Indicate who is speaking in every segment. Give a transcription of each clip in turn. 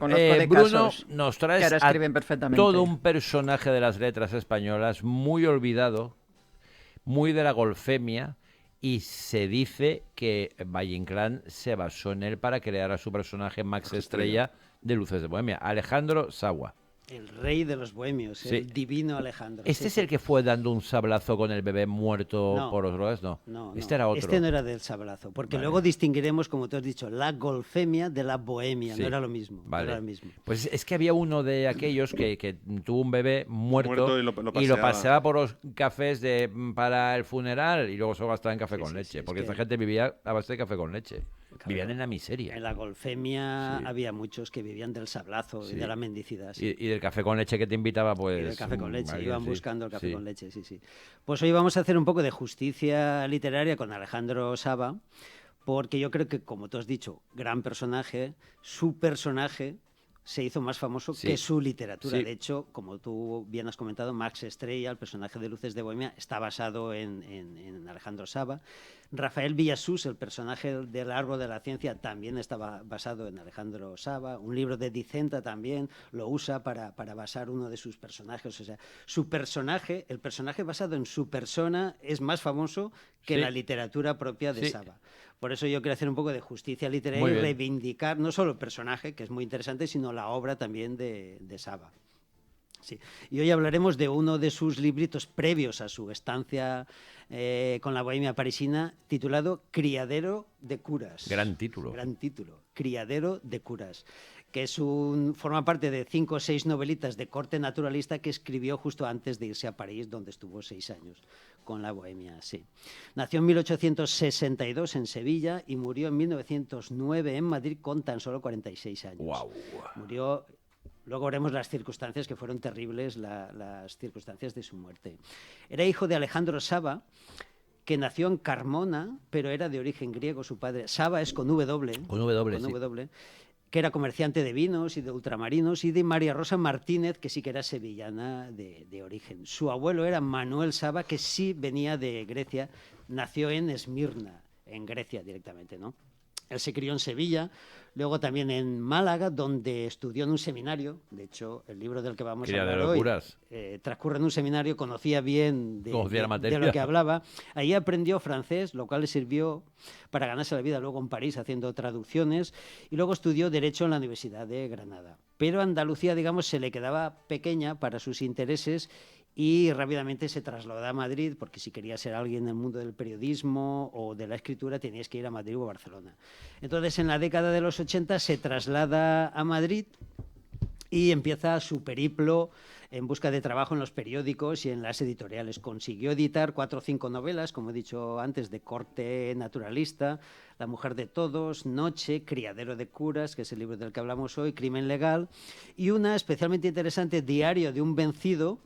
Speaker 1: Conozco de
Speaker 2: Bruno,
Speaker 1: casos
Speaker 2: nos
Speaker 1: que
Speaker 2: traes
Speaker 1: ahora
Speaker 2: a
Speaker 1: escriben perfectamente.
Speaker 2: todo un personaje de las letras españolas muy olvidado, muy de la golfemia, y se dice que Valle Inclán se basó en él para crear a su personaje Max Estrella de Luces de Bohemia, Alejandro Sagua.
Speaker 3: El rey de los bohemios,
Speaker 2: Sí.
Speaker 3: el divino Alejandro.
Speaker 2: ¿Este
Speaker 3: sí,
Speaker 2: es el
Speaker 3: sí.
Speaker 2: que fue dando un sablazo con el bebé muerto
Speaker 3: No,
Speaker 2: por los drogas? No,
Speaker 3: no,
Speaker 2: este
Speaker 3: no.
Speaker 2: era otro.
Speaker 3: Este no era del sablazo, porque
Speaker 2: Vale.
Speaker 3: luego distinguiremos, como tú has dicho, la golfemia de la bohemia.
Speaker 2: Sí,
Speaker 3: No era lo mismo.
Speaker 2: vale.
Speaker 3: No era lo mismo.
Speaker 2: Pues es que había uno de aquellos que tuvo un bebé muerto,
Speaker 4: Y lo
Speaker 2: y lo
Speaker 4: paseaba.
Speaker 2: paseaba por los cafés para el funeral y luego se lo gastaba en café con
Speaker 3: sí,
Speaker 2: leche,
Speaker 3: es
Speaker 2: porque
Speaker 3: que-
Speaker 2: esta gente vivía a base de café con leche.
Speaker 3: Claro.
Speaker 2: Vivían en la miseria.
Speaker 3: En la golfemia
Speaker 2: Sí.
Speaker 3: había muchos que vivían del sablazo
Speaker 2: Sí.
Speaker 3: y de la mendicidad. Sí.
Speaker 2: Y del café con leche que te invitaba, pues...
Speaker 3: Y del café con leche,
Speaker 2: alguien,
Speaker 3: iban
Speaker 2: sí.
Speaker 3: buscando el café
Speaker 2: Sí.
Speaker 3: con leche, sí, sí. Pues hoy vamos a hacer un poco de justicia literaria con Alejandro Saba, porque yo creo que, como tú has dicho, gran personaje, su personaje se hizo más famoso
Speaker 2: Sí.
Speaker 3: que su literatura.
Speaker 2: Sí.
Speaker 3: De hecho, como tú bien has comentado, Max Estrella, el personaje de Luces de Bohemia, está basado en Alejandro Saba. Rafael Villasús, el personaje del Árbol de la Ciencia, también estaba basado en Alejandro Saba. Un libro de Dicenta también lo usa para basar uno de sus personajes. O sea, su personaje, el personaje basado en su persona, es más famoso que
Speaker 2: Sí.
Speaker 3: la literatura propia de
Speaker 2: Sí.
Speaker 3: Saba. Por eso yo quiero hacer un poco de justicia
Speaker 2: Muy
Speaker 3: literaria y
Speaker 2: bien.
Speaker 3: reivindicar no solo el personaje, que es muy interesante, sino la obra también de Saba. Sí. Y hoy hablaremos de uno de sus libritos previos a su estancia con la bohemia parisina, titulado Criadero de curas.
Speaker 2: Gran título.
Speaker 3: Gran título, Criadero de curas, que forma parte de 5 o 6 novelitas de corte naturalista que escribió justo antes de irse a París, donde estuvo 6 años con la bohemia. Sí. Nació en 1862 en Sevilla y murió en 1909 en Madrid con tan solo 46 años.
Speaker 2: Guau.
Speaker 3: Murió... Luego veremos las circunstancias, que fueron terribles, las circunstancias de su muerte. Era hijo de Alejandro Saba, que nació en Carmona, pero era de origen griego su padre. Saba es con W.
Speaker 2: Con W,
Speaker 3: con
Speaker 2: sí.
Speaker 3: W, que era comerciante de vinos y de ultramarinos, y de María Rosa Martínez, que sí que era sevillana de origen. Su abuelo era Manuel Saba, que sí venía de Grecia, nació en Esmirna, en Grecia directamente, ¿no? Él se crió en Sevilla, luego también en Málaga, donde estudió en un seminario. De hecho, el libro del que vamos a hablar hoy transcurre en un seminario, conocía bien de lo que hablaba. Ahí aprendió francés, lo cual le sirvió para ganarse la vida luego en París haciendo traducciones, y luego estudió Derecho en la Universidad de Granada. Pero Andalucía, digamos, se le quedaba pequeña para sus intereses y rápidamente se trasladó a Madrid, porque si quería ser alguien en el mundo del periodismo o de la escritura tenías que ir a Madrid o a Barcelona. Entonces, en la década de los 80 se traslada a Madrid y empieza su periplo en busca de trabajo en los periódicos y en las editoriales. Consiguió editar 4 o 5 novelas, como he dicho antes, de corte naturalista: La mujer de todos, Noche, Criadero de curas, que es el libro del que hablamos hoy, Crimen legal, y una especialmente interesante, Diario de un vencido,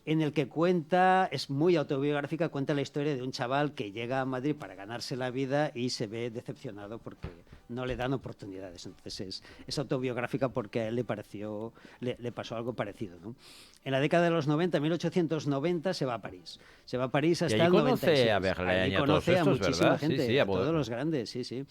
Speaker 3: en el que cuenta, es muy autobiográfica, cuenta la historia de un chaval que llega a Madrid para ganarse la vida y se ve decepcionado porque no le dan oportunidades. Entonces es autobiográfica porque a él le pasó algo parecido, ¿no? En la década de los 90, 1890, se va a París. Se va a París hasta el 96.
Speaker 2: A Verlaine,
Speaker 3: Allí
Speaker 2: y a todos
Speaker 3: conoce a
Speaker 2: estos,
Speaker 3: muchísima
Speaker 2: ¿verdad?
Speaker 3: gente,
Speaker 2: Sí, sí,
Speaker 3: a todos los grandes, sí, sí.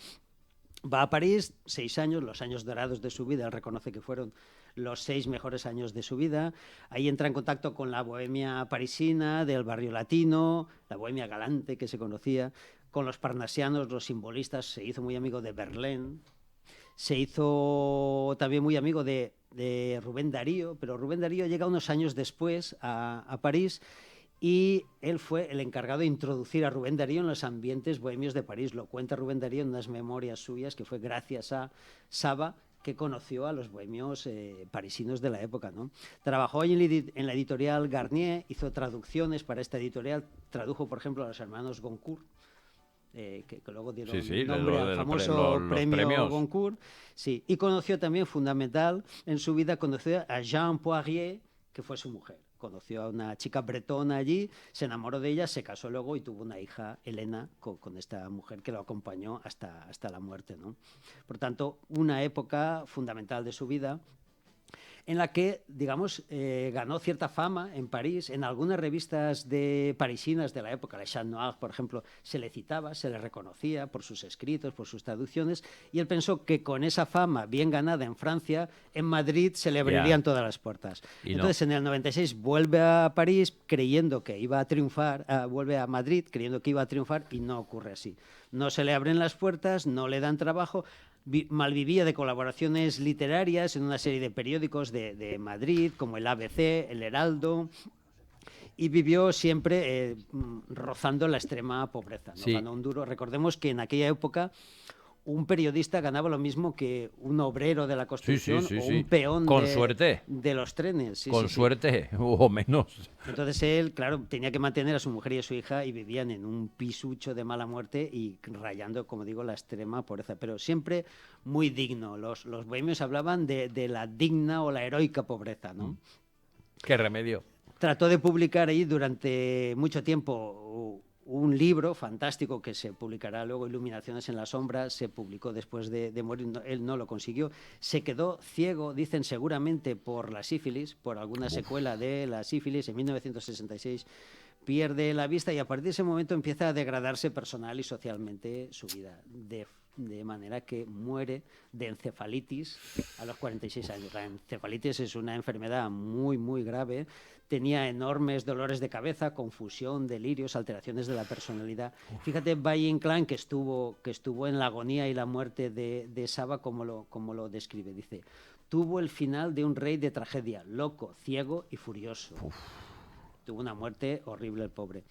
Speaker 3: Va a París, 6 años, los años dorados de su vida. Él reconoce que fueron los 6 mejores años de su vida. Ahí entra en contacto con la bohemia parisina, del barrio latino, la bohemia galante que se conocía, con los parnasianos, los simbolistas. Se hizo muy amigo de Verlaine. Se hizo también muy amigo de Rubén Darío, pero Rubén Darío llega unos años después a París, y él fue el encargado de introducir a Rubén Darío en los ambientes bohemios de París. Lo cuenta Rubén Darío en unas memorias suyas, que fue gracias a Saba que conoció a los bohemios parisinos de la época, ¿no? Trabajó en la editorial Garnier, hizo traducciones para esta editorial, tradujo, por ejemplo, a los hermanos Goncourt, que luego dieron nombre al famoso premio Goncourt. Sí, y conoció también, fundamental en su vida, conoció a Jean Poirier, que fue su mujer. Conoció a una chica bretona allí, se enamoró de ella, se casó luego y tuvo una hija, Elena, con esta mujer que lo acompañó hasta la muerte, ¿no? Por tanto, una época fundamental de su vida. en la que, digamos, ganó cierta fama en París. En algunas revistas parisinas de la época, la Chat Noir, por ejemplo, se le citaba, se le reconocía por sus escritos, por sus traducciones, y él pensó que con esa fama bien ganada en Francia, en Madrid se le abrirían todas las puertas. Entonces, en el 96 vuelve a París creyendo que iba a triunfar, vuelve a Madrid creyendo que iba a triunfar, y no ocurre así. No se le abren las puertas, no le dan trabajo. Malvivía de colaboraciones literarias en una serie de periódicos de Madrid, como el ABC, el Heraldo, y vivió siempre rozando la extrema pobreza, ¿no? Ganó un duro. Recordemos que en aquella época un periodista ganaba lo mismo que un obrero de la construcción o un peón de los trenes.
Speaker 2: Con suerte o menos.
Speaker 3: Entonces él, claro, tenía que mantener a su mujer y a su hija y vivían en un pisucho de mala muerte y rayando, como digo, la extrema pobreza. Pero siempre muy digno. Los bohemios hablaban de la digna o la heroica pobreza, ¿no?
Speaker 2: ¡Qué remedio!
Speaker 3: Trató de publicar ahí durante mucho tiempo un libro fantástico que se publicará luego, Iluminaciones en la sombra. Se publicó después de morir, él no lo consiguió. Se quedó ciego, dicen seguramente por la sífilis, por alguna secuela de la sífilis. En 1966 pierde la vista y a partir de ese momento empieza a degradarse personal y socialmente su vida, de manera que muere de encefalitis a los 46 años. La encefalitis es una enfermedad muy, muy grave. Tenía enormes dolores de cabeza, confusión, delirios, alteraciones de la personalidad. Fíjate, Valle Inclán, que estuvo en la agonía y la muerte de Saba, como lo describe. Dice: tuvo el final de un rey de tragedia, loco, ciego y furioso. Tuvo una muerte horrible el pobre.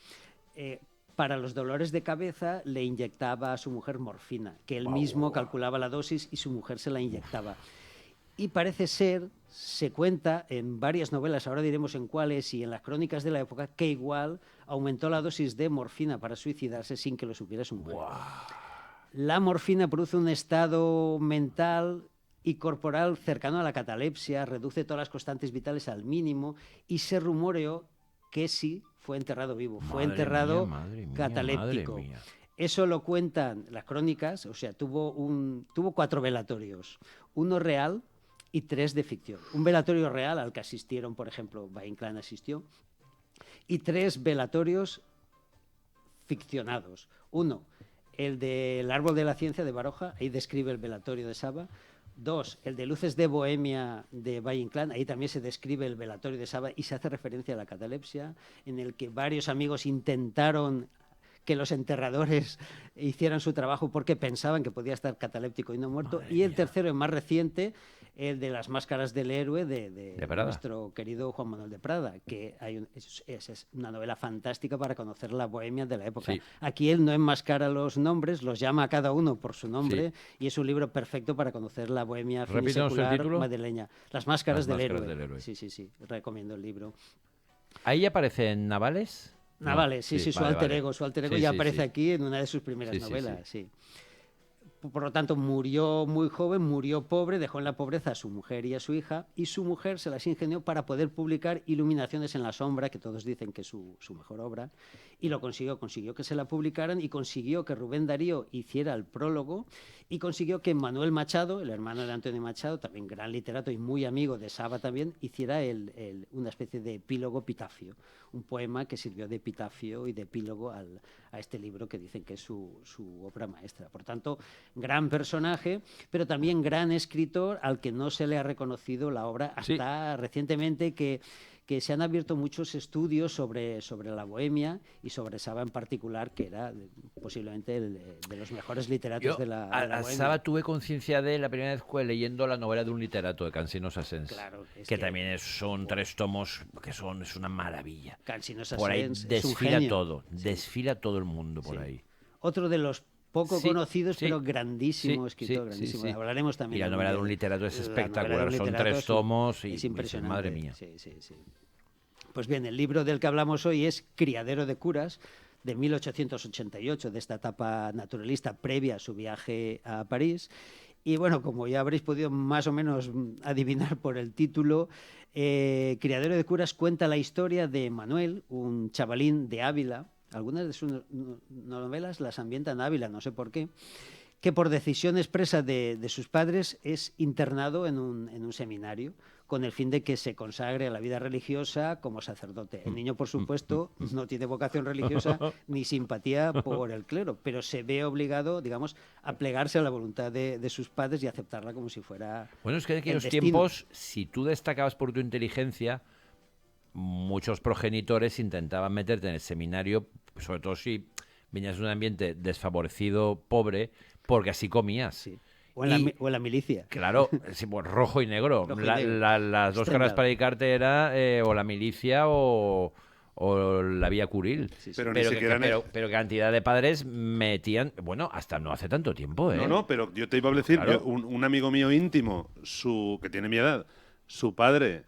Speaker 3: Para los dolores de cabeza le inyectaba a su mujer morfina, que él mismo calculaba la dosis y su mujer se la inyectaba. Y parece ser, se cuenta en varias novelas, ahora diremos en cuáles, y en las crónicas de la época, que igual aumentó la dosis de morfina para suicidarse sin que lo supiera su mujer. La morfina produce un estado mental y corporal cercano a la catalepsia, reduce todas las constantes vitales al mínimo, y se rumoreó que sí fue enterrado vivo, fue enterrado cataléptico. Eso lo cuentan las crónicas. O sea, tuvo 4 velatorios, uno real y 3 de ficción. Un velatorio real al que asistieron, por ejemplo, Valle Inclán asistió, y 3 velatorios ficcionados. Uno, el del Árbol de la Ciencia de Baroja, ahí describe el velatorio de Saba. 2, el de Luces de Bohemia de Valle Inclán, ahí también se describe el velatorio de Saba y se hace referencia a la catalepsia, en el que varios amigos intentaron que los enterradores hicieran su trabajo porque pensaban que podía estar cataléptico y no muerto. Madre y el mía. Tercero, el más reciente, el de Las Máscaras del Héroe de nuestro querido Juan Manuel de Prada, que es una novela fantástica para conocer la bohemia de la época. Sí. Aquí él no enmascara los nombres, los llama a cada uno por su nombre, y es un libro perfecto para conocer la bohemia finisecular madrileña. Las Máscaras del Héroe. Sí, recomiendo el libro.
Speaker 2: ¿Ahí aparecen navales?
Speaker 3: Navales, sí, su alter ego ya aparece aquí en una de sus primeras novelas, sí. Por lo tanto, murió muy joven, murió pobre, dejó en la pobreza a su mujer y a su hija, y su mujer se las ingenió para poder publicar Iluminaciones en la sombra, que todos dicen que es su mejor obra, y lo consiguió que se la publicaran, y consiguió que Rubén Darío hiciera el prólogo, y consiguió que Manuel Machado, el hermano de Antonio Machado, también gran literato y muy amigo de Saba también, hiciera una especie de epílogo epitafio, un poema que sirvió de epitafio y de epílogo a este libro que dicen que es su obra maestra. Por tanto, gran personaje, pero también gran escritor al que no se le ha reconocido la obra hasta recientemente, que se han abierto muchos estudios sobre la bohemia y sobre Saba en particular, que era posiblemente de los mejores literatos de la bohemia.
Speaker 2: A Saba tuve conciencia de la primera vez fue leyendo la novela de un literato, de Cansino Sassens, que también son 3 tomos que es una maravilla.
Speaker 3: Cansino Sassens
Speaker 2: por ahí desfila todo el mundo por ahí.
Speaker 3: Otro de los poco conocidos, pero grandísimo escritor, grandísimo. Hablaremos también.
Speaker 2: Y la novela de un literato es espectacular, son 3 tomos y
Speaker 3: es impresionante.
Speaker 2: Madre mía.
Speaker 3: Sí. Pues bien, el libro del que hablamos hoy es Criadero de curas, de 1888, de esta etapa naturalista previa a su viaje a París. Y bueno, como ya habréis podido más o menos adivinar por el título, Criadero de curas cuenta la historia de Manuel, un chavalín de Ávila. Algunas de sus novelas las ambientan en Ávila, no sé por qué, que por decisión expresa de sus padres es internado en un seminario con el fin de que se consagre a la vida religiosa como sacerdote. El niño, por supuesto, no tiene vocación religiosa ni simpatía por el clero, pero se ve obligado, digamos, a plegarse a la voluntad de sus padres y aceptarla como si fuera
Speaker 2: Bueno, es que en aquellos
Speaker 3: el destino.
Speaker 2: tiempos, si tú destacabas por tu inteligencia, muchos progenitores intentaban meterte en el seminario, sobre todo si venías de un ambiente desfavorecido, pobre, porque así comías.
Speaker 3: Sí. O en la milicia.
Speaker 2: Claro, sí, pues, rojo y negro.
Speaker 3: Rojo y negro.
Speaker 2: Las dos carreras para dedicarte era o la milicia o la vía curil.
Speaker 1: Sí. Pero ni siquiera
Speaker 2: pero cantidad de padres metían, bueno, hasta no hace tanto tiempo, ¿eh?
Speaker 1: No, pero yo te iba a decir,
Speaker 2: Claro.
Speaker 1: un amigo mío íntimo, que tiene mi edad, su padre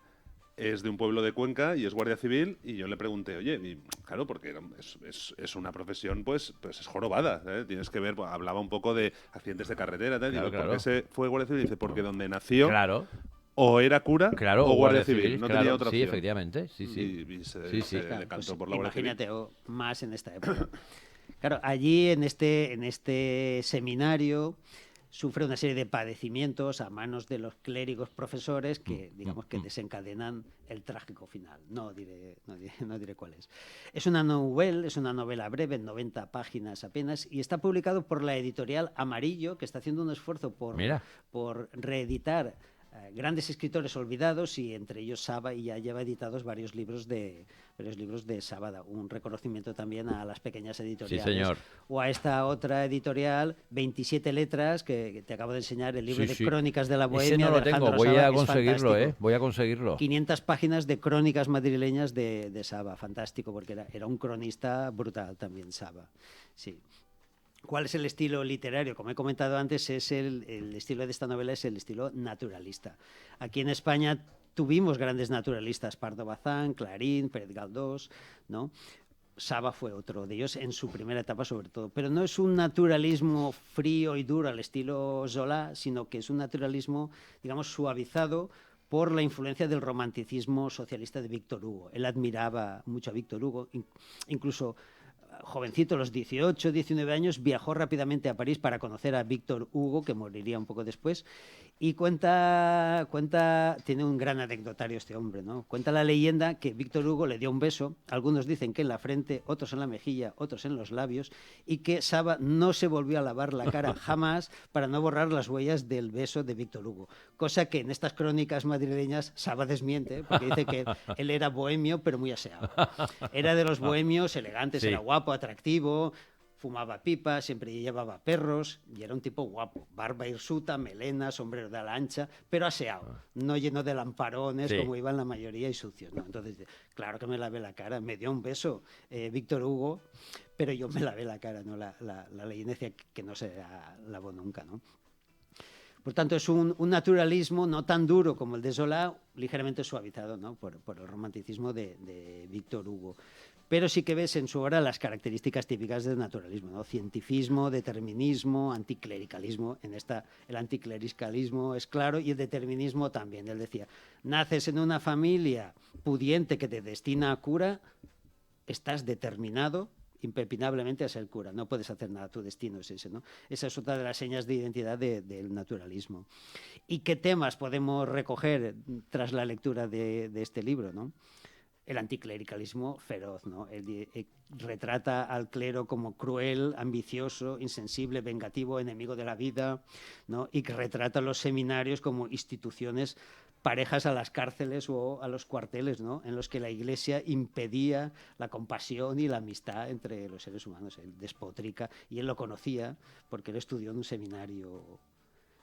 Speaker 1: es de un pueblo de Cuenca y es guardia civil, y yo le pregunté, oye, y claro, porque es una profesión, pues es jorobada, ¿eh? Tienes que ver, hablaba un poco de accidentes de carretera, tal,
Speaker 2: Claro,
Speaker 1: digo,
Speaker 2: claro.
Speaker 1: ¿por qué se fue guardia civil? Dice, porque donde nació
Speaker 2: Claro,
Speaker 1: o era cura
Speaker 2: claro,
Speaker 1: o guardia civil, no
Speaker 2: claro,
Speaker 1: tenía otra
Speaker 2: sí,
Speaker 1: opción.
Speaker 2: efectivamente, sí, sí.
Speaker 1: Y se
Speaker 2: Sí, sí.
Speaker 1: decantó
Speaker 3: Pues
Speaker 1: por la guardia civil.
Speaker 3: imagínate, o más en esta época. Claro, allí en este seminario sufre una serie de padecimientos a manos de los clérigos profesores que, digamos, que desencadenan el trágico final. No diré cuál es. Es una novela breve, en 90 páginas apenas, y está publicado por la editorial Amarillo, que está haciendo un esfuerzo por reeditar grandes escritores olvidados, y entre ellos Saba, y ya lleva editados varios libros de Saba. Un reconocimiento también a las pequeñas editoriales.
Speaker 2: Sí, señor.
Speaker 3: O a esta otra editorial, 27 letras, que te acabo de enseñar, el libro
Speaker 2: Sí,
Speaker 3: de
Speaker 2: sí.
Speaker 3: Crónicas de la Bohemia.
Speaker 2: Ese no lo
Speaker 3: de
Speaker 2: tengo,
Speaker 3: Alejandro
Speaker 2: voy
Speaker 3: Saba,
Speaker 2: a
Speaker 3: es
Speaker 2: conseguirlo,
Speaker 3: fantástico.
Speaker 2: voy a conseguirlo.
Speaker 3: 500 páginas de crónicas madrileñas de Saba, fantástico, porque era un cronista brutal también, Saba. Sí. ¿Cuál es el estilo literario? Como he comentado antes, es el estilo de esta novela es el estilo naturalista. Aquí en España tuvimos grandes naturalistas, Pardo Bazán, Clarín, Pérez Galdós, ¿no? Saba fue otro de ellos en su primera etapa sobre todo, pero no es un naturalismo frío y duro al estilo Zola, sino que es un naturalismo, digamos, suavizado por la influencia del romanticismo socialista de Víctor Hugo. Él admiraba mucho a Víctor Hugo, incluso jovencito, a los 18, 19 años, viajó rápidamente a París para conocer a Víctor Hugo, que moriría un poco después, y cuenta, tiene un gran anecdotario este hombre, ¿no? Cuenta la leyenda que Víctor Hugo le dio un beso, algunos dicen que en la frente, otros en la mejilla, otros en los labios, y que Saba no se volvió a lavar la cara jamás para no borrar las huellas del beso de Víctor Hugo, cosa que en estas crónicas madrileñas Saba desmiente, porque dice que él era bohemio, pero muy aseado. Era de los bohemios elegantes,
Speaker 2: Sí.
Speaker 3: era guapo, atractivo, fumaba pipa, siempre llevaba perros y era un tipo guapo. Barba hirsuta, melena, sombrero de ala ancha, pero aseado, no lleno de lamparones
Speaker 2: Sí.
Speaker 3: como iban la mayoría y sucios, ¿no? Entonces, claro que me lavé la cara, me dio un beso Víctor Hugo, pero yo me lavé la cara, ¿no? La leyenda decía que no se lavó nunca, ¿no? Por tanto, es un naturalismo no tan duro como el de Zola, ligeramente suavizado, ¿no? por el romanticismo de Víctor Hugo. Pero sí que ves en su obra las características típicas del naturalismo, ¿no? Cientificismo, determinismo, anticlericalismo. En esta el anticlericalismo es claro, y el determinismo también. Él decía, naces en una familia pudiente que te destina a cura, estás determinado impepinablemente a ser cura, no puedes hacer nada, tu destino es ese, ¿no? Esa es otra de las señas de identidad del naturalismo. ¿Y qué temas podemos recoger tras la lectura de este libro, ¿no? El anticlericalismo feroz, ¿no? Él retrata al clero como cruel, ambicioso, insensible, vengativo, enemigo de la vida, ¿no? Y que retrata a los seminarios como instituciones parejas a las cárceles o a los cuarteles, ¿no? En los que la Iglesia impedía la compasión y la amistad entre los seres humanos. Él despotrica, y él lo conocía porque él estudió en un seminario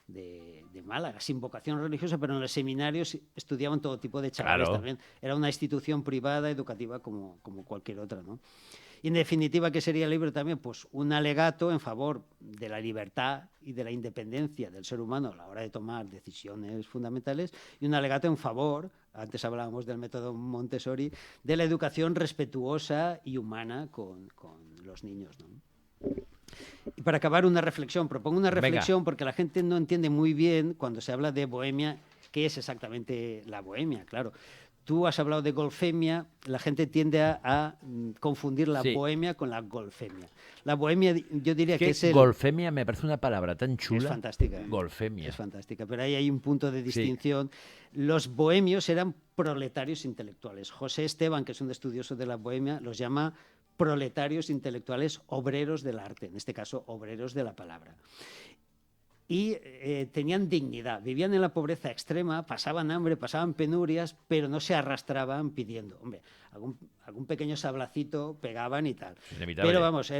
Speaker 3: de Málaga, sin vocación religiosa, pero en los seminarios estudiaban todo tipo de chavales.
Speaker 2: Claro.
Speaker 3: También. Era una institución privada, educativa, como cualquier otra, ¿no? Y en definitiva, ¿qué sería el libro también? Pues un alegato en favor de la libertad y de la independencia del ser humano a la hora de tomar decisiones fundamentales, y un alegato en favor, antes hablábamos del método Montessori, de la educación respetuosa y humana con los niños, ¿no? Y para acabar, una reflexión. Propongo una reflexión. Venga. Porque la gente no entiende muy bien, cuando se habla de bohemia, qué es exactamente la bohemia, claro. Tú has hablado de golfemia, la gente tiende a confundir la
Speaker 2: Sí.
Speaker 3: bohemia con la golfemia. La bohemia, yo diría que es
Speaker 2: golfemia me parece una palabra tan chula.
Speaker 3: Es fantástica.
Speaker 2: Golfemia.
Speaker 3: Es fantástica, pero ahí hay un punto de distinción. Los bohemios eran proletarios intelectuales. José Esteban, que es un estudioso de la bohemia, los llama proletarios intelectuales obreros del arte, en este caso obreros de la palabra. Y tenían dignidad, vivían en la pobreza extrema, pasaban hambre, pasaban penurias, pero no se arrastraban pidiendo. Hombre, algún pequeño sablacito pegaban y tal. Pero vamos,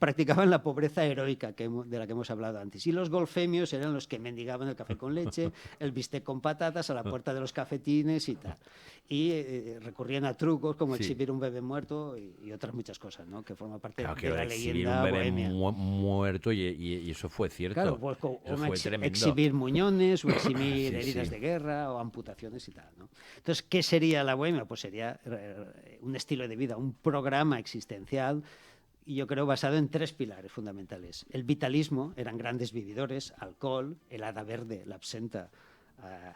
Speaker 3: practicaban la pobreza heroica de la que hemos hablado antes. Y los golfemios eran los que mendigaban el café con leche, el bistec con patatas a la puerta de los cafetines y tal. Y recurrían a trucos como exhibir un bebé muerto y otras muchas cosas, ¿no? Que forma parte de la leyenda bohemia.
Speaker 2: Muerto y eso fue cierto.
Speaker 3: Claro, pues exhibir muñones o exhibir heridas de guerra o amputaciones y tal, ¿no? Entonces, ¿qué sería la bohemia? Pues sería un estilo de vida, un programa existencial, y yo creo basado en 3 pilares fundamentales. El vitalismo, eran grandes vividores, alcohol, el hada verde, la absenta,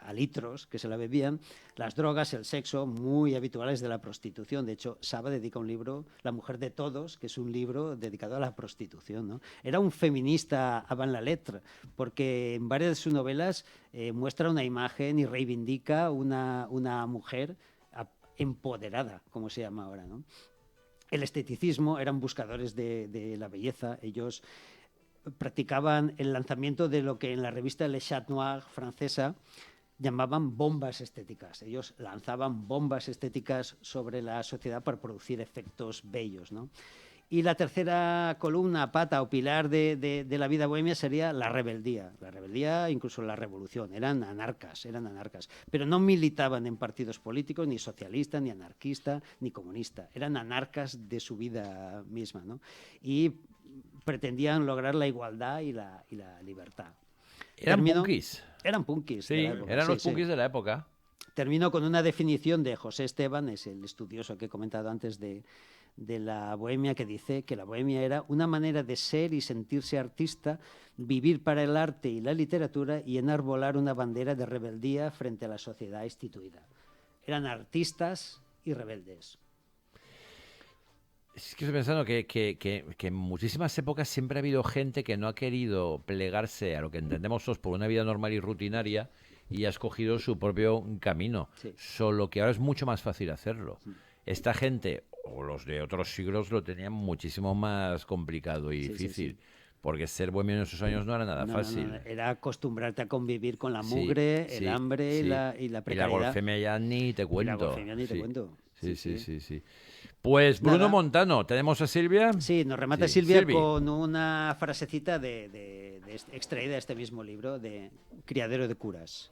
Speaker 3: a litros que se la bebían, las drogas, el sexo, muy habituales de la prostitución. De hecho, Saba dedica un libro, La mujer de todos, que es un libro dedicado a la prostitución, ¿no? Era un feminista avant la lettre, porque en varias de sus novelas muestra una imagen y reivindica una mujer empoderada, como se llama ahora, ¿no? El esteticismo, eran buscadores de la belleza. Ellos practicaban el lanzamiento de lo que en la revista Le Chat Noir francesa llamaban bombas estéticas. Ellos lanzaban bombas estéticas sobre la sociedad para producir efectos bellos, ¿no? Y la tercera columna, pata o pilar de la vida bohemia sería la rebeldía. La rebeldía, incluso la revolución. Eran anarcas, pero no militaban en partidos políticos, ni socialista, ni anarquista, ni comunista. Eran anarcas de su vida misma, ¿no? Y pretendían lograr la igualdad y la libertad.
Speaker 2: ¿Eran punkis?
Speaker 3: Eran punkis.
Speaker 2: Sí, eran los punkis de la época.
Speaker 3: Termino con una definición de José Esteban, es el estudioso que he comentado antes de la bohemia, que dice que la bohemia era una manera de ser y sentirse artista, vivir para el arte y la literatura y enarbolar una bandera de rebeldía frente a la sociedad instituida. Eran artistas y rebeldes.
Speaker 2: Es que estoy pensando que en muchísimas épocas siempre ha habido gente que no ha querido plegarse a lo que entendemos nosotros por una vida normal y rutinaria y ha escogido su propio camino. Sí. Solo que ahora es mucho más fácil hacerlo. Esta gente, o los de otros siglos, lo tenían muchísimo más complicado y difícil. Porque ser bohemio en esos años no era nada fácil.
Speaker 3: No, era acostumbrarte a convivir con la mugre, el hambre y la precariedad.
Speaker 2: Y la golfemia ya ni te cuento.
Speaker 3: Y la golfemia ni te cuento.
Speaker 2: Sí. Pues Bruno Montano, ¿tenemos a Silvia?
Speaker 3: Sí, nos remata Silvia con una frasecita extraída de este mismo libro, de Criadero de curas.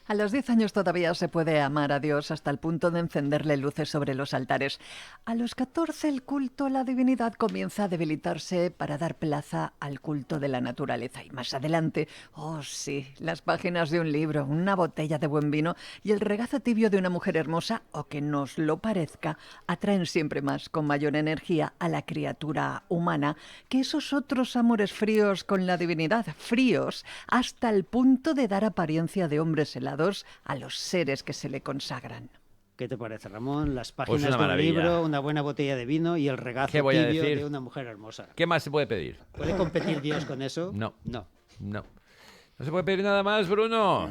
Speaker 4: A los 10 años todavía se puede amar a Dios hasta el punto de encenderle luces sobre los altares. A los 14 el culto a la divinidad comienza a debilitarse para dar plaza al culto de la naturaleza. Y más adelante, oh sí, las páginas de un libro, una botella de buen vino y el regazo tibio de una mujer hermosa, o que nos lo parezca, atraen siempre más, con mayor energía, a la criatura humana que esos otros amores fríos con la divinidad, fríos hasta el punto de dar apariencia de hombres helados a los seres que se le consagran.
Speaker 3: ¿Qué te parece, Ramón? Las páginas de un libro, una buena botella de vino y el regazo tibio de una mujer hermosa.
Speaker 2: ¿Qué más se puede pedir?
Speaker 3: ¿Puede competir Dios con eso?
Speaker 2: No. No se puede pedir nada más, Bruno.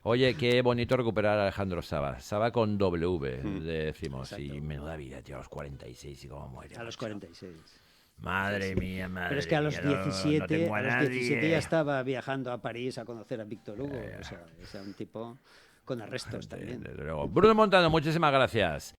Speaker 2: Oye, qué bonito recuperar a Alejandro Saba. Saba con W, le decimos. Exacto. Y menuda vida, tío, a los 46 y cómo muere.
Speaker 3: A los 46.
Speaker 2: Madre mía, madre mía.
Speaker 3: Pero es que a los 17,
Speaker 2: no
Speaker 3: a los 17 ya estaba viajando a París a conocer a Víctor Hugo. O sea, es un tipo con arrestos también.
Speaker 2: Desde luego. Bruno Montano, muchísimas gracias.